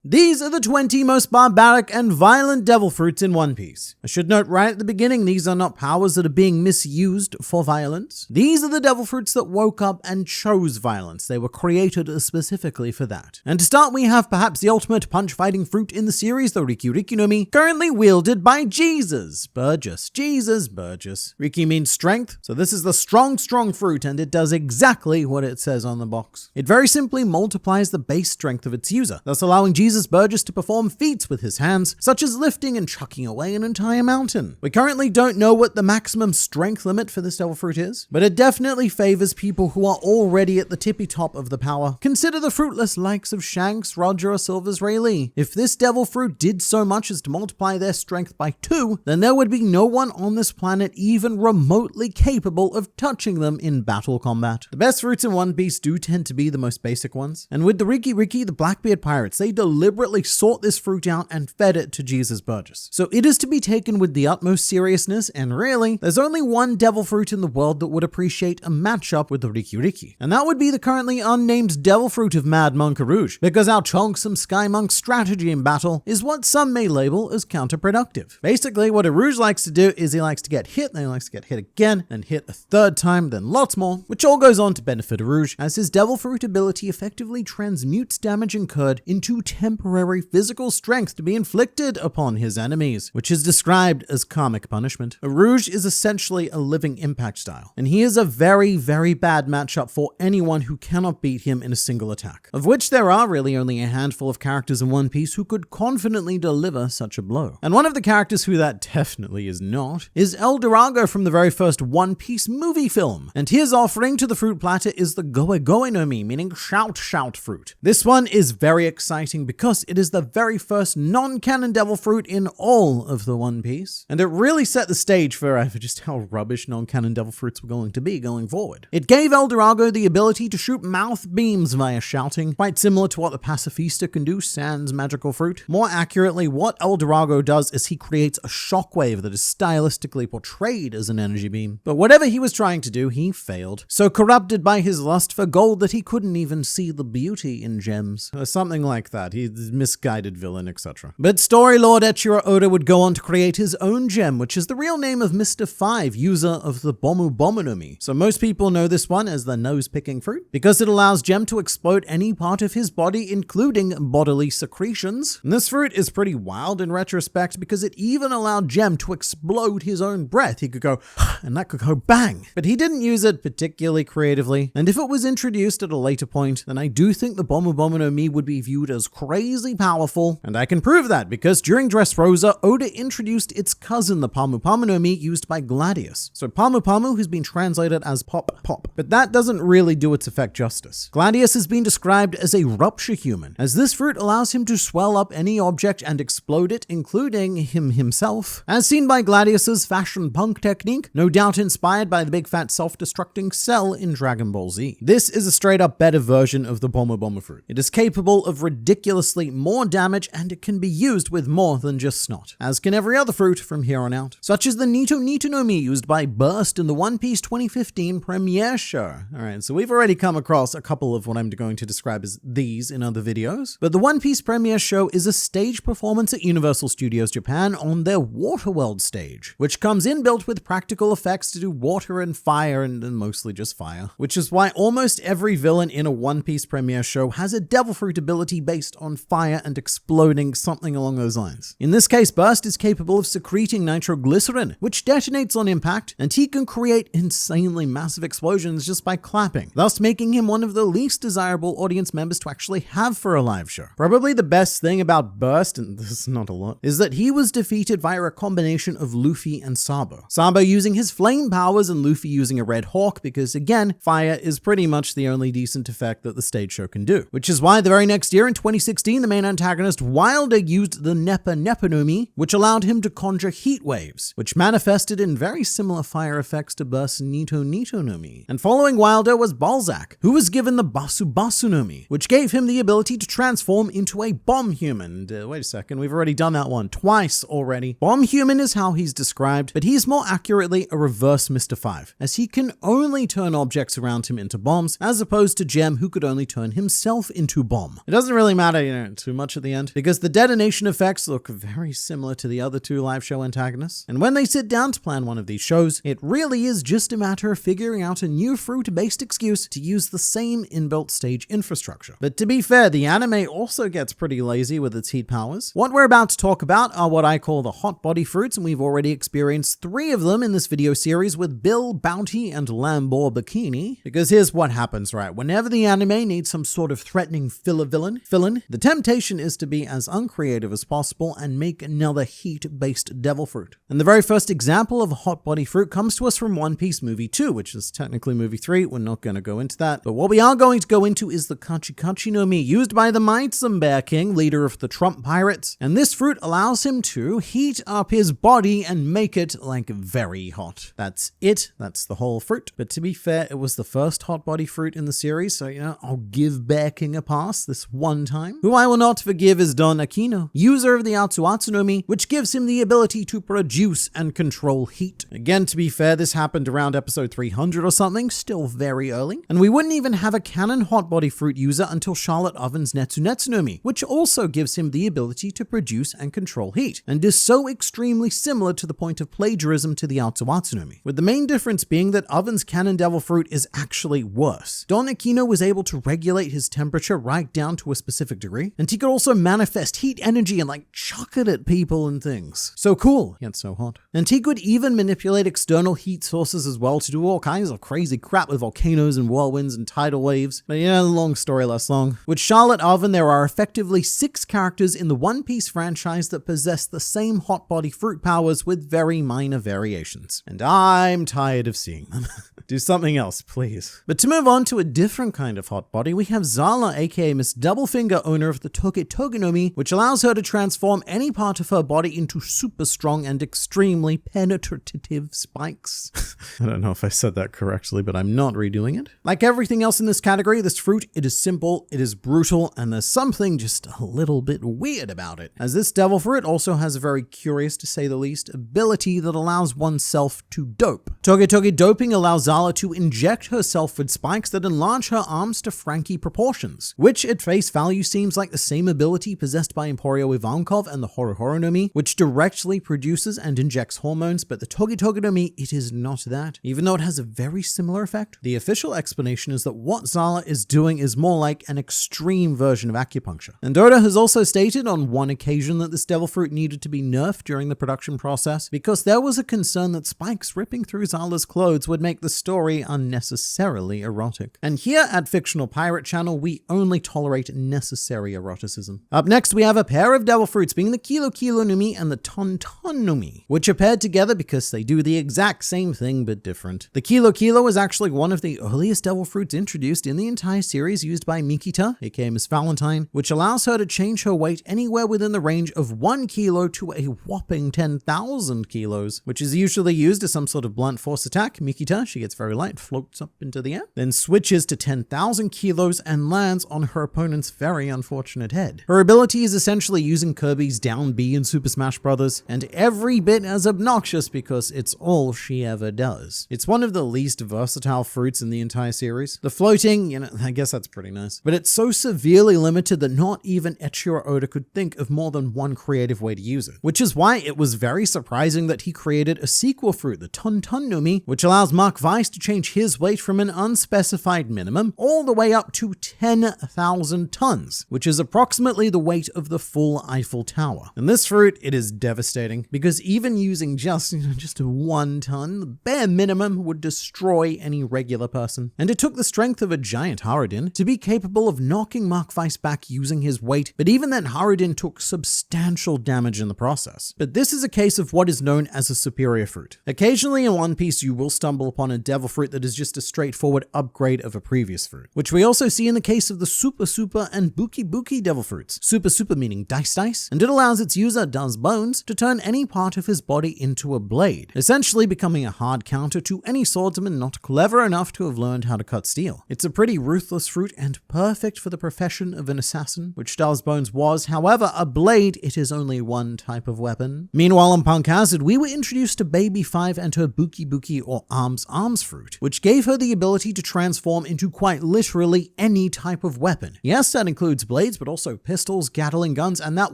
These are the 20 most barbaric and violent devil fruits in One Piece. I should note right at the beginning, these are not powers that are being misused for violence. These are the devil fruits that woke up and chose violence. They were created specifically for that. And to start, we have perhaps the ultimate punch-fighting fruit in the series, the Riki Riki no Mi, currently wielded by Jesus Burgess. Jesus Burgess. Riki means strength, so this is the strong fruit, and it does exactly what it says on the box. It very simply multiplies the base strength of its user, thus allowing Jesus Burgess to perform feats with his hands, such as lifting and chucking away an entire mountain. We currently don't know what the maximum strength limit for this devil fruit is, but it definitely favors people who are already at the tippy top of the power. Consider the fruitless likes of Shanks, Roger, or Silver's Rayleigh. If this devil fruit did so much as to multiply their strength by 2, then there would be no one on this planet even remotely capable of touching them in battle combat. The best fruits in One Piece do tend to be the most basic ones, and with the Riki Riki, the Blackbeard pirates, they deliberately sought this fruit out and fed it to Jesus Burgess. So it is to be taken with the utmost seriousness, and really, there's only one devil fruit in the world that would appreciate a matchup with the Riki Riki, and that would be the currently unnamed devil fruit of Mad Monk Rouge, because our chonksome Sky Monk strategy in battle is what some may label as counterproductive. Basically, what a Rouge likes to do is he likes to get hit, then he likes to get hit again, and hit a third time, then lots more, which all goes on to benefit a Rouge, as his devil fruit ability effectively transmutes damage incurred into temporary physical strength to be inflicted upon his enemies, which is described as karmic punishment. A Rouge is essentially a living impact style, and he is a very, very bad matchup for anyone who cannot beat him in a single attack, of which there are really only a handful of characters in One Piece who could confidently deliver such a blow. And one of the characters who that definitely is not is El Dorado from the very first One Piece movie film, and his offering to the fruit platter is the Goe Goe no Mi, meaning shout fruit. This one is very exciting because it is the very first non-canon devil fruit in all of the One Piece, and it really set the stage for just how rubbish non-canon devil fruits were going to be going forward. It gave El Dorado the ability to shoot mouth beams via shouting, quite similar to what the Pacifista can do, sans magical fruit. More accurately, what El Dorado does is he creates a shockwave that is stylistically portrayed as an energy beam. But whatever he was trying to do, he failed. So corrupted by his lust for gold that he couldn't even see the beauty in gems, or something like that. He's misguided villain, etc. But story lord Eiichiro Oda would go on to create his own gem, which is the real name of Mr. 5, user of the Bomu Bomu no Mi. So most people know this one as the nose-picking fruit, because it allows Gem to explode any part of his body, including bodily secretions. And this fruit is pretty wild in retrospect, because it even allowed Gem to explode his own breath. He could go, and that could go bang. But he didn't use it particularly creatively, and if it was introduced at a later point, then I do think the Bomu Bomu no Mi would be viewed as crazy powerful, and I can prove that because during Dressrosa, Oda introduced its cousin, the Pamu Pamu no Mi, used by Gladius. So Pamu Pamu has been translated as pop, but that doesn't really do its effect justice. Gladius has been described as a rupture human, as this fruit allows him to swell up any object and explode it, including himself, as seen by Gladius's fashion punk technique, no doubt inspired by the big fat self-destructing cell in Dragon Ball Z. This is a straight up better version of the Bomu Bomu fruit. It is capable of ridiculously more damage, and it can be used with more than just snot, as can every other fruit from here on out, such as the Nito Nito no Mi used by Burst in the One Piece 2015 premiere show. Alright, so we've already come across a couple of what I'm going to describe as these in other videos, but the One Piece premiere show is a stage performance at Universal Studios Japan on their Waterworld stage, which comes inbuilt with practical effects to do water and fire, and mostly just fire, which is why almost every villain in a One Piece premiere show has a devil fruit ability based on fire and exploding, something along those lines. In this case, Burst is capable of secreting nitroglycerin, which detonates on impact, and he can create insanely massive explosions just by clapping, thus making him one of the least desirable audience members to actually have for a live show. Probably the best thing about Burst, and this is not a lot, is that he was defeated via a combination of Luffy and Sabo. Sabo using his flame powers and Luffy using a red hawk, because again, fire is pretty much the only decent effect that the stage show can do. Which is why the very next year in 2016, the main antagonist Wilder used the Nepa Nepa no Mi, which allowed him to conjure heat waves, which manifested in very similar fire effects to Burst's Nito Nito no Mi. And following Wilder was Balzac, who was given the Basu Basu no Mi, which gave him the ability to transform into a bomb human. Wait a second, we've already done that one twice already. Bomb human is how he's described, but he's more accurately a reverse Mr. 5, as he can only turn objects around him into bombs, as opposed to Gem, who could only turn himself into bomb. It doesn't really matter too much at the end, because the detonation effects look very similar to the other two live show antagonists. And when they sit down to plan one of these shows, it really is just a matter of figuring out a new fruit-based excuse to use the same inbuilt stage infrastructure. But to be fair, the anime also gets pretty lazy with its heat powers. What we're about to talk about are what I call the hot body fruits, and we've already experienced 3 of them in this video series with Bill, Bounty, and Lambor Bikini. Because here's what happens, right? Whenever the anime needs some sort of threatening villain, the temptation is to be as uncreative as possible and make another heat-based devil fruit. And the very first example of a hot body fruit comes to us from One Piece Movie 2, which is technically Movie 3. We're not going to go into that. But what we are going to go into is the Kachi no Mi, used by the Maizen Bear King, leader of the Trump Pirates. And this fruit allows him to heat up his body and make it like very hot. That's it. That's the whole fruit. But to be fair, it was the first hot body fruit in the series, so I'll give Bear King a pass this one time. Who I will not forgive is Don Aquino, user of the Atsuatsu no Mi, which gives him the ability to produce and control heat. Again, to be fair, this happened around episode 300 or something, still very early. And we wouldn't even have a canon hot body fruit user until Charlotte Oven's Netsu no Mi, which also gives him the ability to produce and control heat, and is so extremely similar to the point of plagiarism to the Atsuatsu no Mi, with the main difference being that Oven's canon devil fruit is actually worse. Don Aquino was able to regulate his temperature right down to a specific degree, and he could also manifest heat energy and chuck it at people and things. So cool, yet so hot. And he could even manipulate external heat sources as well to do all kinds of crazy crap with volcanoes and whirlwinds and tidal waves. But long story less long. With Charlotte Oven, there are effectively 6 characters in the One Piece franchise that possess the same hot body fruit powers with very minor variations. And I'm tired of seeing them. Do something else, please. But to move on to a different kind of hot body, we have Zala, aka Miss Doublefinger, owner of the Toge no Mi, which allows her to transform any part of her body into super strong and extremely penetrative spikes. I don't know if I said that correctly, but I'm not redoing it. Like everything else in this category, this fruit, it is simple, it is brutal, and there's something just a little bit weird about it. As this devil fruit also has a very curious, to say the least, ability that allows oneself to dope. Toge doping allows Zala to inject herself with spikes that enlarge her arms to Frankie proportions, which at face value seems like the same ability possessed by Emporio Ivankov and the Horo no Mi, which directly produces and injects hormones, but the Toge no Mi, it is not that. Even though it has a very similar effect, the official explanation is that what Zala is doing is more like an extreme version of acupuncture. And Oda has also stated on one occasion that this devil fruit needed to be nerfed during the production process because there was a concern that spikes ripping through Zala's clothes would make the story unnecessarily erotic. And here at Fictional Pirate Channel, we only tolerate necessary eroticism. Up next, we have a pair of devil fruits, being the Kilo no Mi and the Ton no Mi, which are paired together because they do the exact same thing but different. The Kilo is actually one of the earliest devil fruits introduced in the entire series, used by Mikita, aka Miss Valentine, which allows her to change her weight anywhere within the range of 1 kilo to a whopping 10,000 kilos, which is usually used as some sort of blunt force attack. Mikita, she gets very light, floats up into the air, then switches to 10,000 kilos and lands on her opponent's very unfortunate head. Her ability is essentially using Kirby's down B in Super Smash Bros., and every bit as obnoxious because it's all she ever does. It's one of the least versatile fruits in the entire series. The floating, I guess that's pretty nice, but it's so severely limited that not even Eiichiro Oda could think of more than one creative way to use it, which is why it was very surprising that he created a sequel fruit, the Ton no Mi, which allows Mark Weiss to change his weight from an unspecified minimum all the way up to 10,000 tons, which is approximately the weight of the full Eiffel Tower. And this fruit, it is devastating because even using just 1 ton, the bare minimum would destroy any regular person. And it took the strength of a giant Harudin to be capable of knocking Mark Weiss back using his weight, but even then Harudin took substantial damage in the process. But this is a case of what is known as a superior fruit. Occasionally in One Piece you will stumble upon a devil fruit that is just a straightforward upgrade of a previous fruit, which we also see in the case of the Super and Buki devil fruits. Super meaning dice, and it allows its user, Does Bones, to turn any part of his body into a blade, essentially becoming a hard counter to any swordsman not clever enough to have learned how to cut steel. It's a pretty ruthless fruit and perfect for the profession of an assassin, which Does Bones was. However, a blade, it is only one type of weapon. Meanwhile, on Punk Hazard, we were introduced to Baby 5 and her Buki or Arms Arms fruit, which gave her the ability to transform into quite literally any type of weapon. Yes, that includes blades, but also pistols, Gatling guns, and that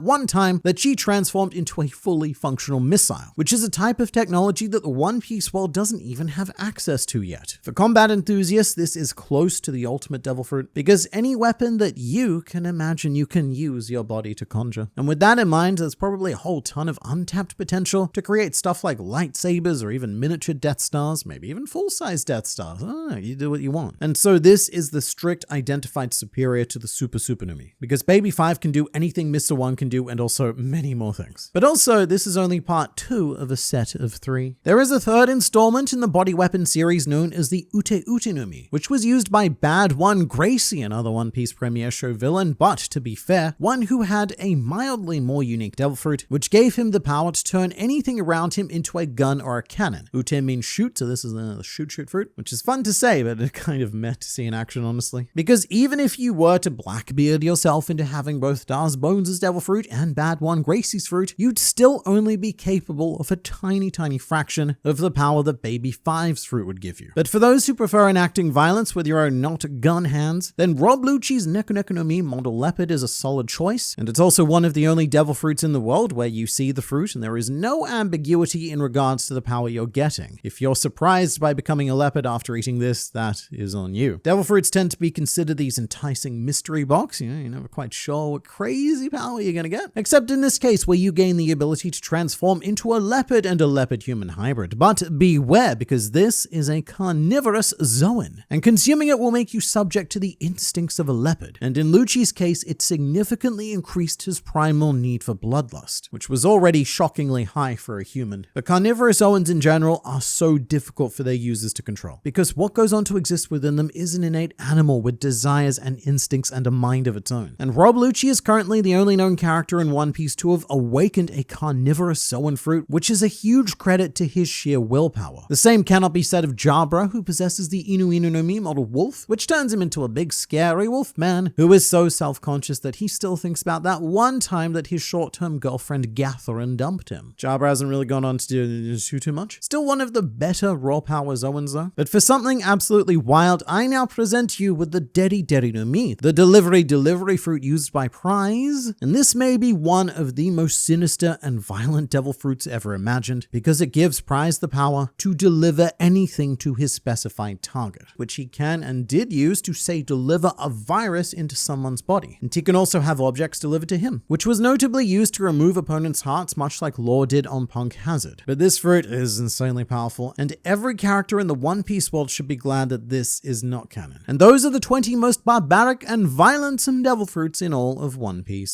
one time that she transformed into a fully functional missile, which is a type of technology that the One Piece world doesn't even have access to yet. For combat enthusiasts, this is close to the ultimate devil fruit, because any weapon that you can imagine you can use your body to conjure. And with that in mind, there's probably a whole ton of untapped potential to create stuff like lightsabers or even miniature Death Stars, maybe even full-size Death Stars. I don't know, you do what you want. And so this is the strict identified superior to the Super Supernumi, because Baby 5 can do anything Mr. 1 can do and also many more things. But also, this is only part 2 of a set of 3. There is a third installment in the body weapon series known as the Ute Utenumi, which was used by Bad One Gracie, another One Piece premiere show villain, but to be fair, one who had a mildly more unique devil fruit, which gave him the power to turn anything around him into a gun or a cannon. Ute means shoot, so this is the shoot fruit, which is fun to say, but it kind of meh to see in action, honestly. Because even if you were to Blackbeard yourself into having both Dar's Bones' devil fruit and Bad One Gracie's fruit, you'd still only be capable of a tiny fraction of the power that Baby 5's fruit would give you. But for those who prefer enacting violence with your own not gun hands, then Rob Lucci's Neko Neko no Mi model leopard is a solid choice, and it's also one of the only devil fruits in the world where you see the fruit and there is no ambiguity in regards to the power you're getting. If you're surprised by becoming a leopard after eating this, that is on you. Devil fruits tend to be considered these enticing mystery box, you're never quite sure what crazy power you're gonna get. Except in this case where you gain the ability to transform into a leopard and a leopard-human hybrid. But beware, because this is a carnivorous zoan, and consuming it will make you subject to the instincts of a leopard. And in Lucci's case, it significantly increased his primal need for bloodlust, which was already shockingly high for a human. But carnivorous zoans in general are so difficult for their users to control, because what goes on to exist within them is an innate animal with desires and instincts and a mind of its own. And Rob Lucci is currently the only known character in One Piece to have awakened a carnivorous zoan fruit, which is a huge credit to his sheer willpower. The same cannot be said of Jabra, who possesses the Inu Inu no Mi model wolf, which turns him into a big scary wolf man who is so self-conscious that he still thinks about that one time that his short-term girlfriend Gatharin dumped him. Jabra hasn't really gone on to do too much. Still one of the better raw power zoans though. But for something absolutely wild, I now present you with the Deri Deri no Mi, the delivery fruit used by Prize. And this may be one of the most sinister and violent devil fruits ever imagined, because it gives Prize the power to deliver anything to his specified target, which he can and did use to, say, deliver a virus into someone's body. And he can also have objects delivered to him, which was notably used to remove opponents' hearts, much like Law did on Punk Hazard. But this fruit is insanely powerful, and every character in the One Piece world should be glad that this is not canon. And those are the 20 most barbaric and violent devil fruits in all of One Piece.